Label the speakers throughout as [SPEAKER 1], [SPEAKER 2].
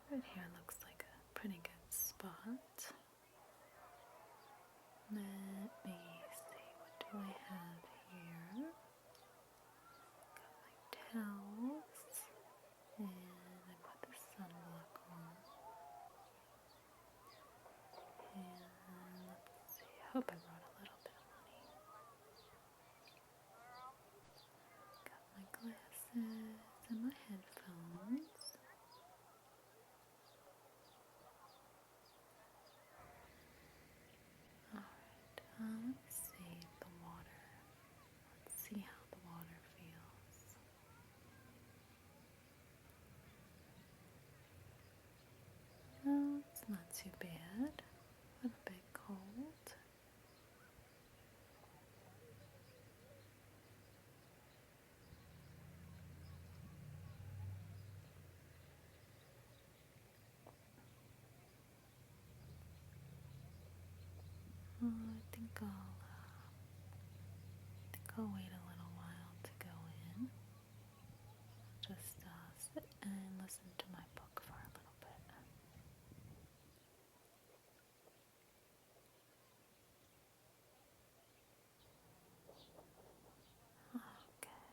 [SPEAKER 1] Right here looks like a pretty good spot. Let me see, what do I have here? Got my towels, and I put the sunblock on. And let's see, I hope I brought a little bit of money. Got my glasses and my headphones. Alright, let's see the water. Let's see how the water feels. No, it's not too bad, but a bit cold. I think I'll wait a little while to go in. Just sit and listen to my book for a little bit. Okay,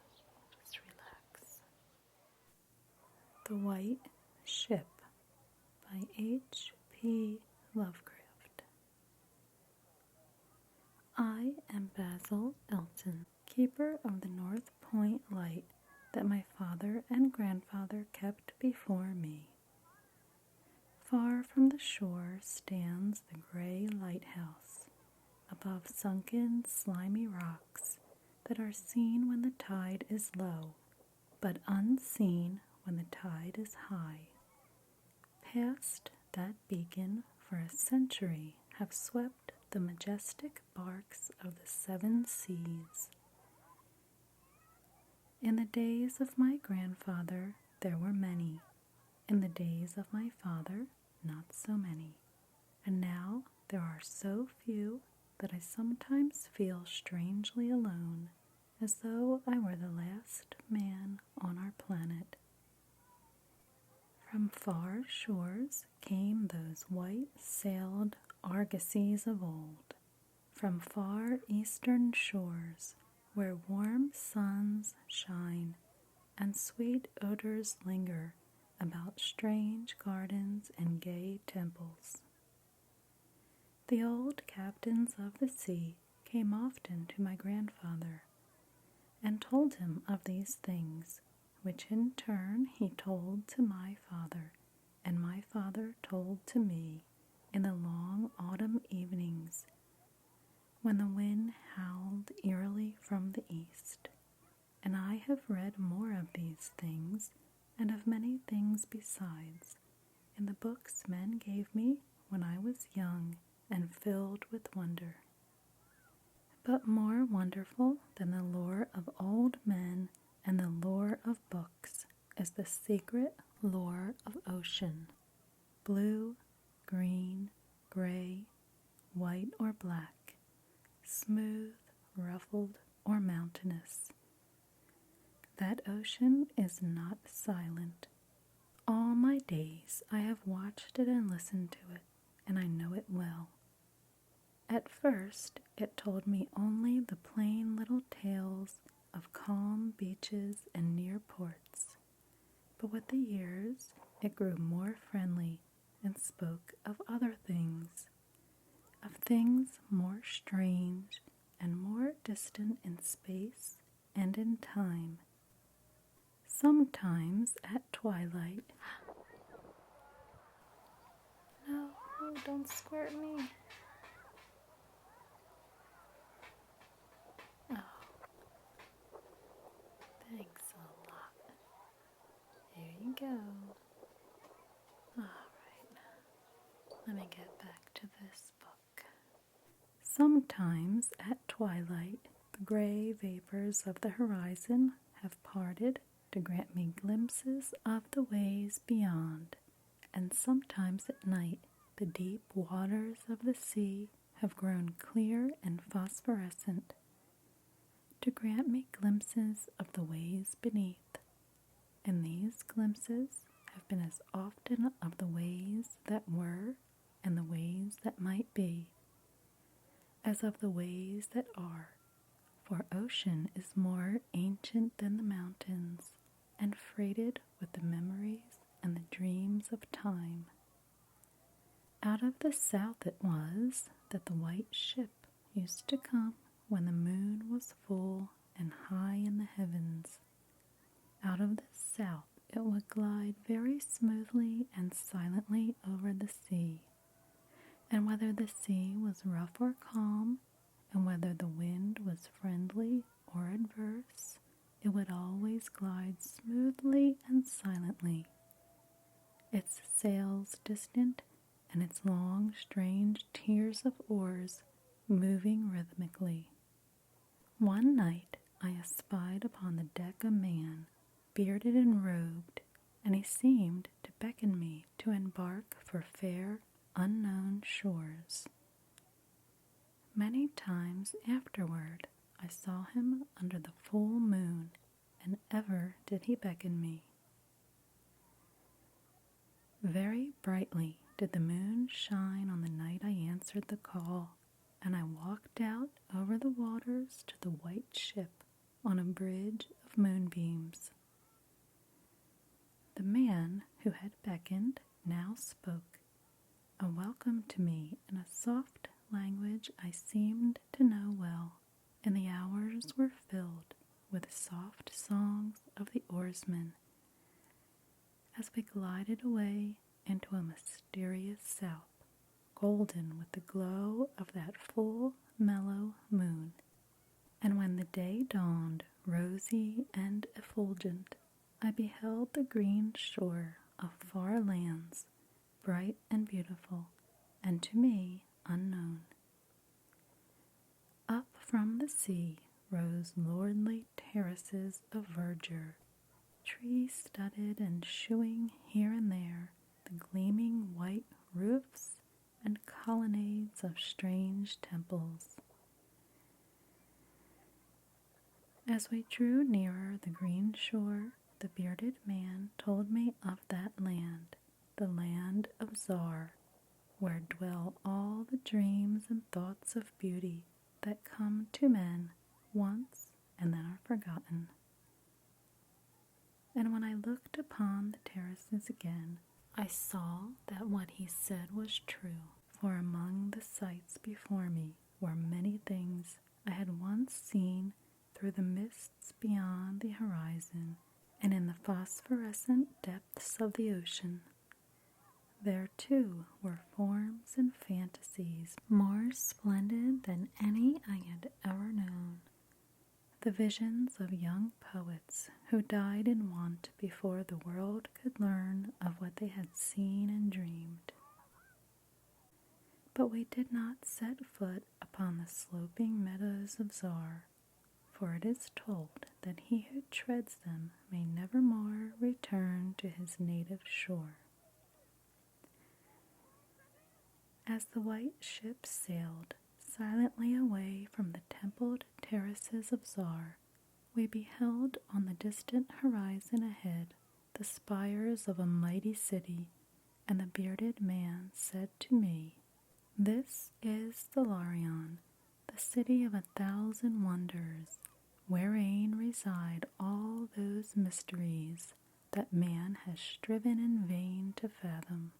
[SPEAKER 1] just relax. The White Ship by H.P. Lovecraft. I am Basil Elton, keeper of the North Point light that my father and grandfather kept before me. Far from the shore stands the gray lighthouse, above sunken, slimy rocks that are seen when the tide is low, but unseen when the tide is high. Past that beacon for a century have swept the majestic barks of the seven seas. In the days of my grandfather there were many, in the days of my father not so many, and now there are so few that I sometimes feel strangely alone, as though I were the last man on our planet. From far shores came those white-sailed argosies of old, from far eastern shores where warm suns shine and sweet odors linger about strange gardens and gay temples. The old captains of the sea came often to my grandfather and told him of these things, which in turn he told to my father, and my father told to me in the long autumn evenings when the wind howled eerily from the east. And I have read more of these things, and of many things besides, in the books men gave me when I was young and filled with wonder. But more wonderful than the lore of old men and the lore of books is the secret lore of ocean, blue, green, gray, white or black, smooth, ruffled, or mountainous. That ocean is not silent. All my days I have watched it and listened to it, and I know it well. At first it told me only the plain little tales of calm beaches and near ports, but with the years it grew more friendly and spoke of other things, of things more strange and more distant in space and in time. Sometimes at twilight. No, don't squirt me. Oh, thanks a lot. There you go. Alright, let me get back to this book. Sometimes at twilight, the gray vapors of the horizon have parted to grant me glimpses of the ways beyond, and sometimes at night the deep waters of the sea have grown clear and phosphorescent to grant me glimpses of the ways beneath, and these glimpses have been as often of the ways that were and the ways that might be, as of the ways that are, for ocean is more ancient than the mountains, and freighted with the memories and the dreams of time. Out of the south it was that the white ship used to come when the moon was full and high in the heavens. Out of the south it would glide very smoothly and silently over the sea, and whether the sea was rough or calm, and whether the wind was friendly or adverse, it would always glide smoothly and silently, its sails distant and its long, strange tiers of oars moving rhythmically. One night I espied upon the deck a man, bearded and robed, and he seemed to beckon me to embark for fair, unknown shores. Many times afterward I saw him under the full moon, and ever did he beckon me. Very brightly did the moon shine on the night I answered the call, and I walked out over the waters to the white ship on a bridge of moonbeams. The man who had beckoned now spoke, a welcome to me in a soft language I seemed to know well, and the hours were filled with soft songs of the oarsmen as we glided away into a mysterious south, golden with the glow of that full, mellow moon. And when the day dawned, rosy and effulgent, I beheld the green shore of far lands, bright and beautiful, and to me unknown. Up from the sea rose lordly terraces of verdure, tree-studded and shewing here and there the gleaming white roofs and colonnades of strange temples. As we drew nearer the green shore, the bearded man told me of that land, the land of Zar, where dwell all the dreams and thoughts of beauty that come to men once and then are forgotten. And when I looked upon the terraces again, I saw that what he said was true, for among the sights before me were many things I had once seen through the mists beyond the horizon and in the phosphorescent depths of the ocean. There, too, were forms and fantasies more splendid than any I had ever known. The visions of young poets who died in want before the world could learn of what they had seen and dreamed. But we did not set foot upon the sloping meadows of Zar, for it is told that he who treads them may never more return to his native shore. As the white ship sailed silently away from the templed terraces of Zar, we beheld on the distant horizon ahead the spires of a mighty city, and the bearded man said to me, "This is Hilarion, the city of 1,000 wonders, wherein reside all those mysteries that man has striven in vain to fathom."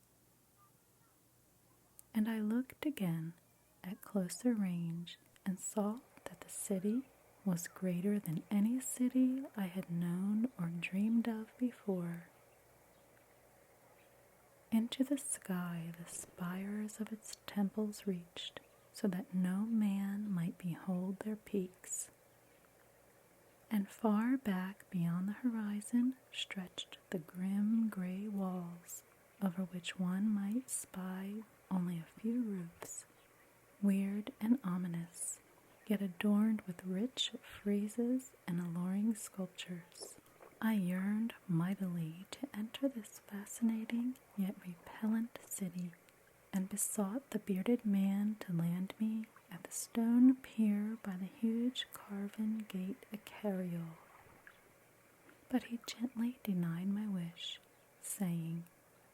[SPEAKER 1] And I looked again at closer range and saw that the city was greater than any city I had known or dreamed of before. Into the sky the spires of its temples reached, so that no man might behold their peaks. And far back beyond the horizon stretched the grim gray walls, over which one might spy only a few roofs, weird and ominous, yet adorned with rich friezes and alluring sculptures. I yearned mightily to enter this fascinating yet repellent city, and besought the bearded man to land me at the stone pier by the huge carven gate at Cathuria. But he gently denied my wish, saying,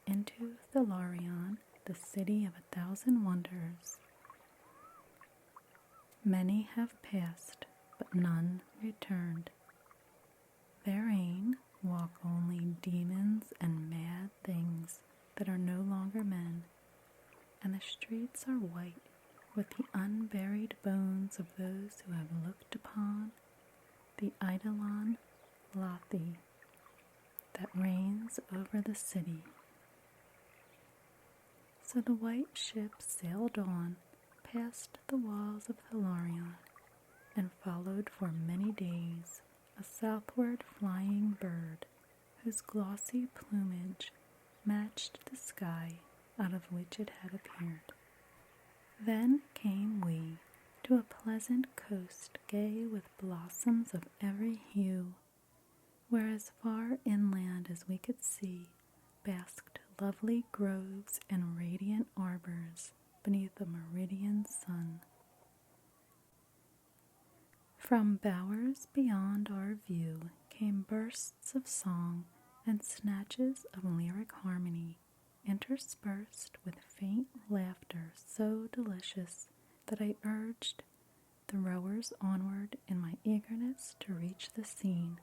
[SPEAKER 1] "Into Hilarion, the city of 1,000 wonders. Many have passed, but none returned. Therein walk only demons and mad things that are no longer men, and the streets are white with the unburied bones of those who have looked upon the eidolon Lothi that reigns over the city." So the white ship sailed on, past the walls of Hilarion, and followed for many days a southward flying bird whose glossy plumage matched the sky out of which it had appeared. Then came we to a pleasant coast gay with blossoms of every hue, where as far inland as we could see basked lovely groves and radiant arbors beneath a meridian sun. From bowers beyond our view came bursts of song and snatches of lyric harmony, interspersed with faint laughter so delicious that I urged the rowers onward in my eagerness to reach the scene.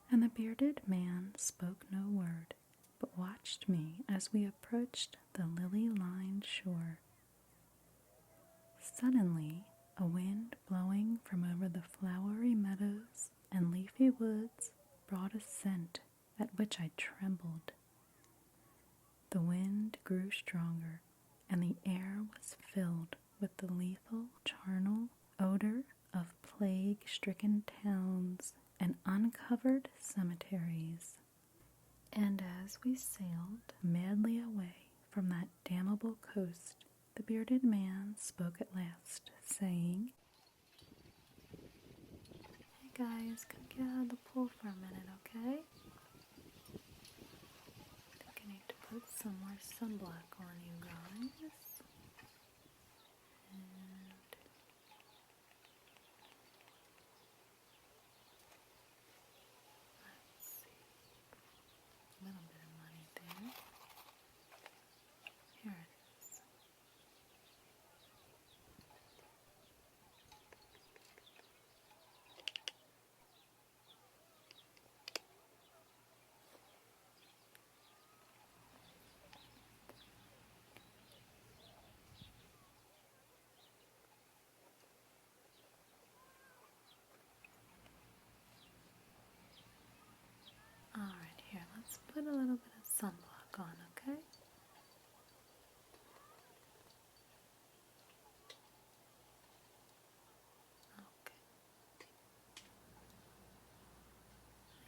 [SPEAKER 1] And the bearded man spoke no word, but watched me as we approached the lily-lined shore. Suddenly, a wind blowing from over the flowery meadows and leafy woods brought a scent at which I trembled. The wind grew stronger, and the air was filled with the lethal charnel odor of plague-stricken towns and uncovered cemeteries. And as we sailed madly away from that damnable coast, the bearded man spoke at last, saying, "Hey guys, come get out of the pool for a minute, okay? I think I need to put some more sunblock on you guys." And let's see, a little bit of money there. Here it is. Alright, here, let's put a little bit of sunblock on, okay? Okay.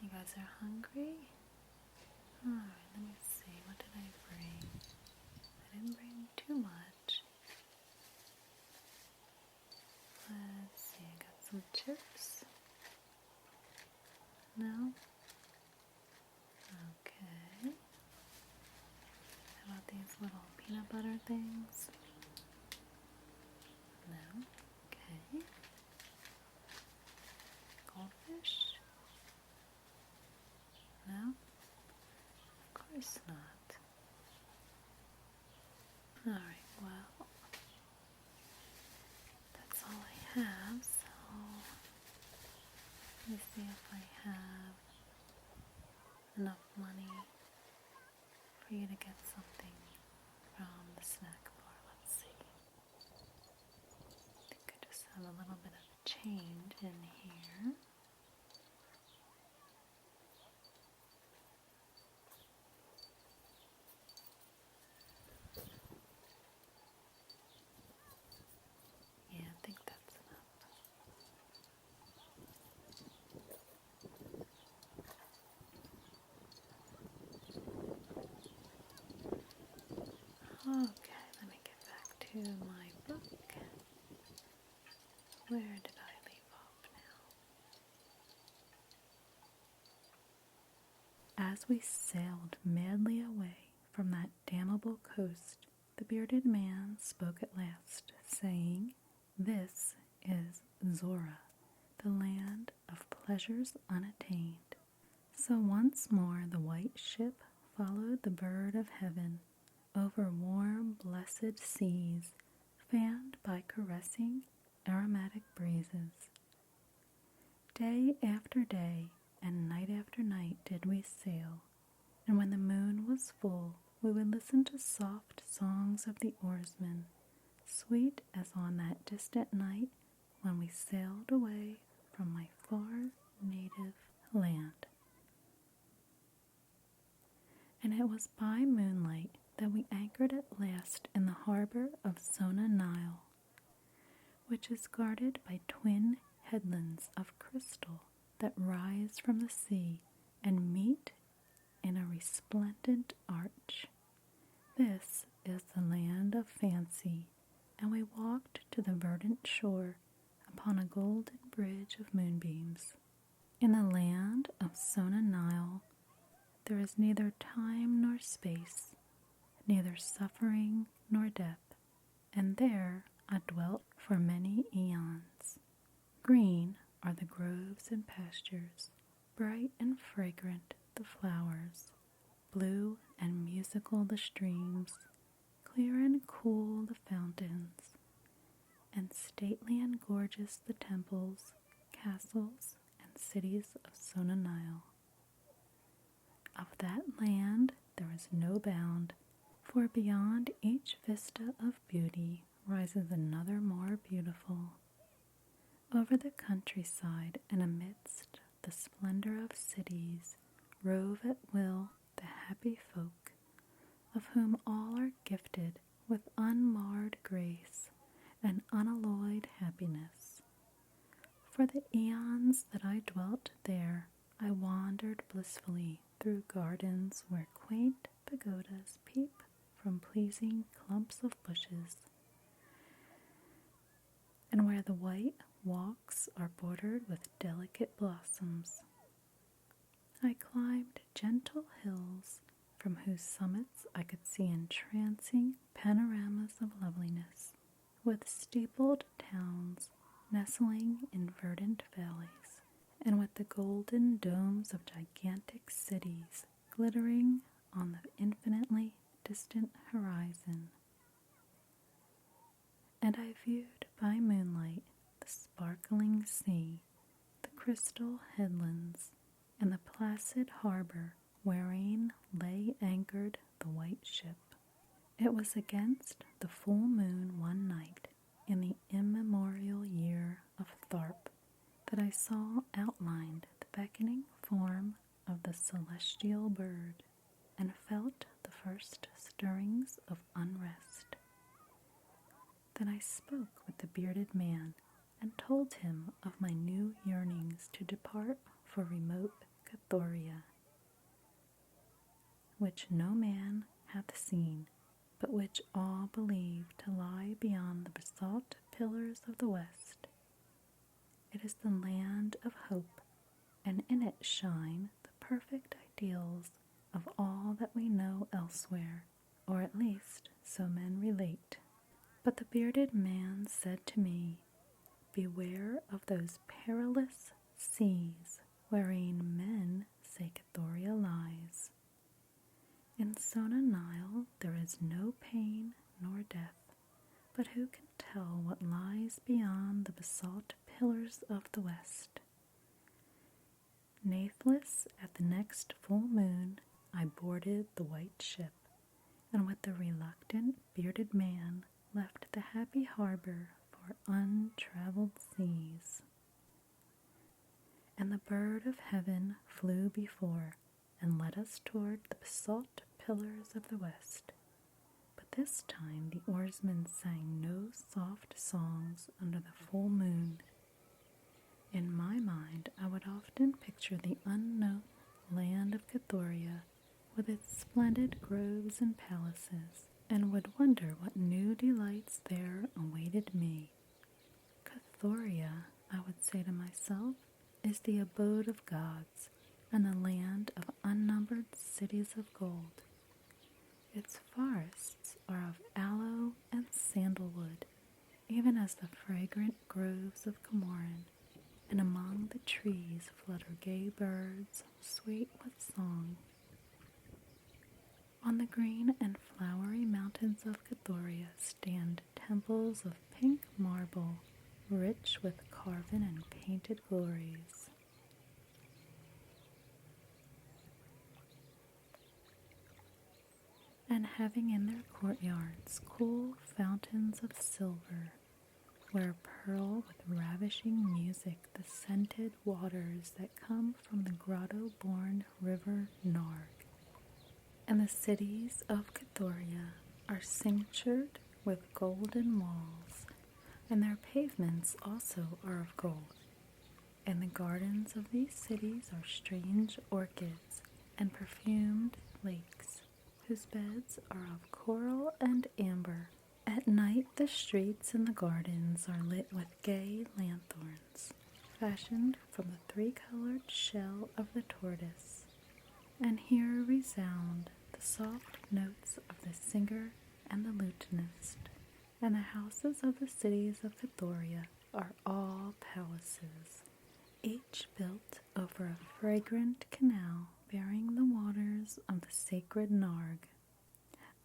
[SPEAKER 1] You guys are hungry? Alright, let me see, what did I bring? I didn't bring too much. Let's see, I got some chips. No? Okay. How about these little peanut butter things? No? Okay. Goldfish? No? Of course not. Alright, well, that's all I have, so let me see if I have enough money for you to get something from the snack bar. Let's see. I think I just have a little bit of change in here. Yeah, I think that's enough. Okay, let me get back to my book. Where did I leave off now? As we sailed madly away from that damnable coast, the bearded man spoke at last, saying, "This is Zora, the land of pleasures unattained." So once more the white ship followed the bird of heaven over warm, blessed seas, fanned by caressing, aromatic breezes. Day after day and night after night did we sail, and when the moon was full, we would listen to soft songs of the oarsmen, sweet as on that distant night when we sailed away from my far native land. And it was by moonlight that we anchored at last in the harbor of Sona-Nyl, which is guarded by twin headlands of crystal that rise from the sea and meet in a resplendent arch. This is the land of fancy, and we walked to the verdant shore upon a golden bridge of moonbeams. In the land of Sona-Nyl, there is neither time nor space, neither suffering nor death, and there I dwelt for many eons. Green are the groves and pastures, bright and fragrant the flowers, blue and musical the streams, clear and cool the fountains, and stately and gorgeous the temples, castles, and cities of Sona-Nyl. Of that land there is no bound, for beyond each vista of beauty rises another more beautiful. Over the countryside and amidst the splendor of cities rove at will the happy folk, of whom all are gifted with unmarred grace and unalloyed happiness. For the eons that I dwelt there, I wandered blissfully through gardens where quaint pagodas peep from pleasing clumps of bushes, and where the white walks are bordered with delicate blossoms. I climbed gentle hills from whose summits I could see entrancing panoramas of loveliness, with steepled towns nestling in verdant valleys, and with the golden domes of gigantic cities glittering on the infinitely distant horizon. And I viewed by moonlight the sparkling sea, the crystal headlands, and the placid harbor wherein lay anchored the white ship. It was against the full moon one night in the immemorial year of Tharp that I saw outlined the beckoning form of the celestial bird, and felt the first stirrings of unrest. Then I spoke with the bearded man, and told him of my new yearnings to depart for remote Cathuria, which no man hath seen, but which all believe to lie beyond the basalt pillars of the west. It is the land of hope, and in it shine the perfect ideals of all that we know elsewhere, or at least so men relate. But the bearded man said to me, "Beware of those perilous seas wherein men say Cathuria lies. In Sona-Nyl there is no pain nor death, but who can tell what lies beyond the basalt pillars of the west?" Natheless, at the next full moon, I boarded the white ship, and with the reluctant bearded man left the happy harbor for untraveled seas. And the bird of heaven flew before, and led us toward the basalt pillars of the west. But this time the oarsmen sang no soft songs under the full moon. In my mind I would often picture the unknown land of Cathuria with its splendid groves and palaces, and would wonder what new delights there awaited me. Cathuria, I would say to myself, is the abode of gods, and the land of unnumbered cities of gold. Its forests are of aloe and sandalwood, even as the fragrant groves of Comorin, and among the trees flutter gay birds, sweet with song. On the green and flowery mountains of Cathuria stand temples of pink marble, rich with carven and painted glories. And having in their courtyards cool fountains of silver, where purl with ravishing music the scented waters that come from the grotto-born river Narg. And the cities of Cathuria are cinctured with golden walls, and their pavements also are of gold. And the gardens of these cities are strange orchids and perfumed lakes, whose beds are of coral and amber. At night the streets and the gardens are lit with gay lanthorns, fashioned from the three-colored shell of the tortoise, and here resound the soft notes of the singer and the lutenist. And the houses of the cities of Cathuria are all palaces, each built over a fragrant canal bearing the waters of the sacred Narg.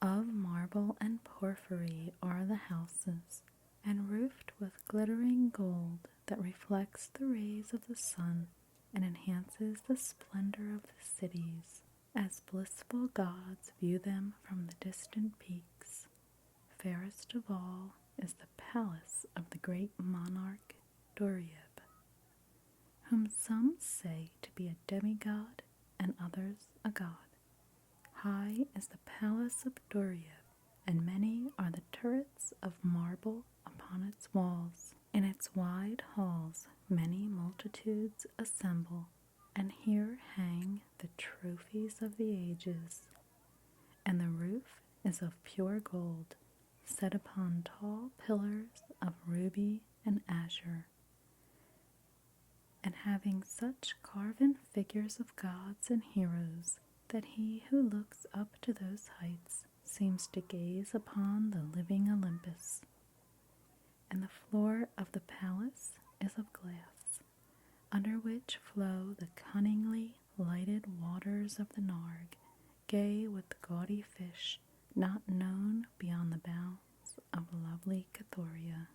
[SPEAKER 1] Of marble and porphyry are the houses, and roofed with glittering gold that reflects the rays of the sun and enhances the splendor of the cities, as blissful gods view them from the distant peaks. Fairest of all is the palace of the great monarch Dorieb, whom some say to be a demigod and others a god. High is the palace of Dorieb, and many are the turrets of marble upon its walls. In its wide halls many multitudes assemble, and here hang the trophies of the ages. And the roof is of pure gold, set upon tall pillars of ruby and azure, and having such carven figures of gods and heroes that he who looks up to those heights seems to gaze upon the living Olympus. And the floor of the palace is of glass, under which flow the cunningly lighted waters of the Narg, gay with gaudy fish not known beyond the bounds of lovely Cathuria.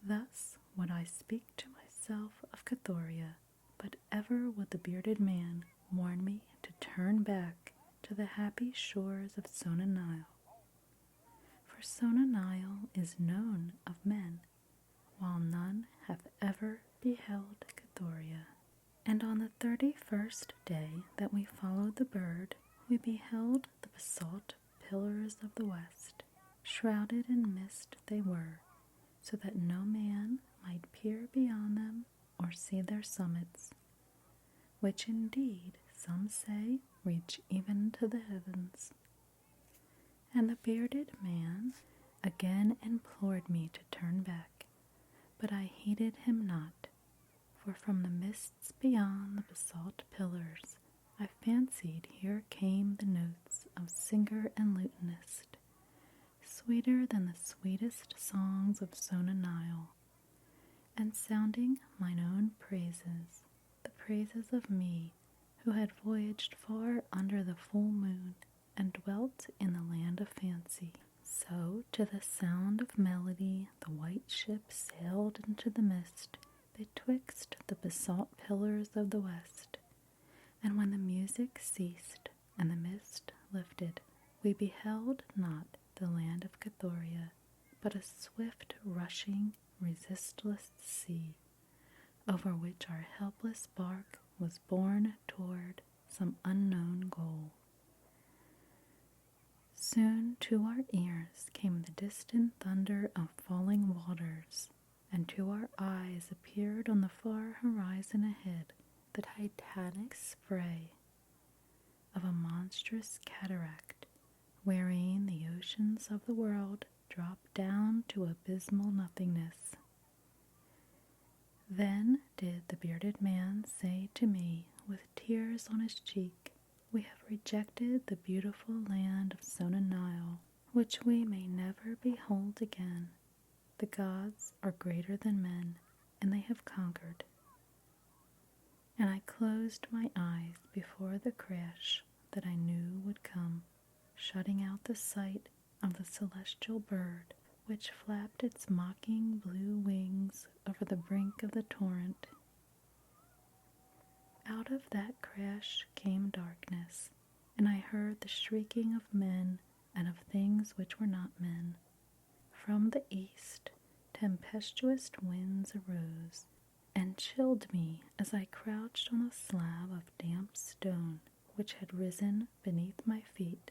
[SPEAKER 1] Thus would I speak to myself of Cathuria, but ever would the bearded man warn me to turn back to the happy shores of Sona-Nyl. For Sona-Nyl is known of men, while none hath ever beheld Cathuria. And on the 31st day that we followed the bird, we beheld the basalt pillars of the west. Shrouded in mist they were, so that no man might peer beyond them or see their summits, which indeed some say reach even to the heavens. And the bearded man again implored me to turn back, but I heeded him not, for from the mists beyond the basalt pillars I fancied here came the notes of singer and lutenist, sweeter than the sweetest songs of Sona-Nyl, and sounding mine own praises, the praises of me who had voyaged far under the full moon and dwelt in the land of fancy. So to the sound of melody the white ship sailed into the mist betwixt the basalt pillars of the west. And when the music ceased and the mist lifted, we beheld not the land of Cathuria, but a swift rushing, resistless sea, over which our helpless bark was borne toward some unknown goal. Soon to our ears came the distant thunder of falling waters, and to our eyes appeared on the far horizon ahead the titanic spray of a monstrous cataract, wherein the oceans of the world drop down to abysmal nothingness. Then did the bearded man say to me, with tears on his cheek, "We have rejected the beautiful land of Sona-Nyl, which we may never behold again. The gods are greater than men, and they have conquered." And I closed my eyes before the crash that I knew would come, shutting out the sight of the celestial bird which flapped its mocking blue wings over the brink of the torrent. Out of that crash came darkness, and I heard the shrieking of men and of things which were not men. From the east, tempestuous winds arose, and chilled me as I crouched on a slab of damp stone which had risen beneath my feet.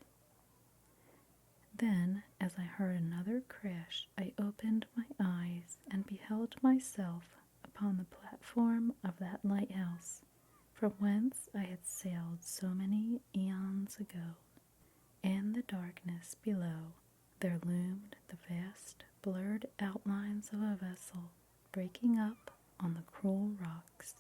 [SPEAKER 1] Then, as I heard another crash, I opened my eyes and beheld myself upon the platform of that lighthouse, from whence I had sailed so many eons ago. In the darkness below there loomed the vast, blurred outlines of a vessel breaking up on the cruel rocks,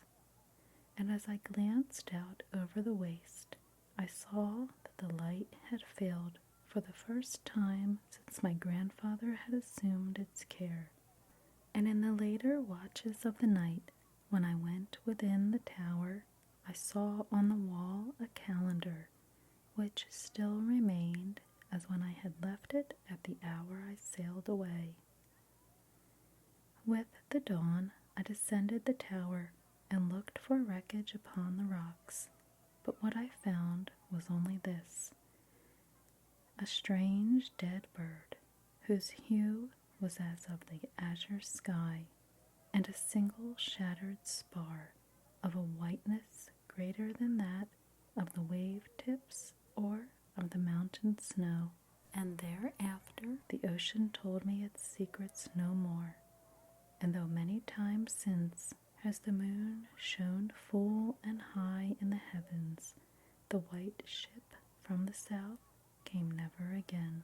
[SPEAKER 1] and as I glanced out over the waste, I saw that the light had failed for the first time since my grandfather had assumed its care, and in the later watches of the night, when I went within the tower, I saw on the wall a calendar, which still remained as when I had left it at the hour I sailed away. With the dawn, I descended the tower and looked for wreckage upon the rocks, but what I found was only this: a strange dead bird, whose hue was as of the azure sky, and a single shattered spar of a whiteness greater than that of the wave tips or of the mountain snow. And thereafter the ocean told me its secrets no more, and though many times since has the moon shone full and high in the heavens, the white ship from the south came never again.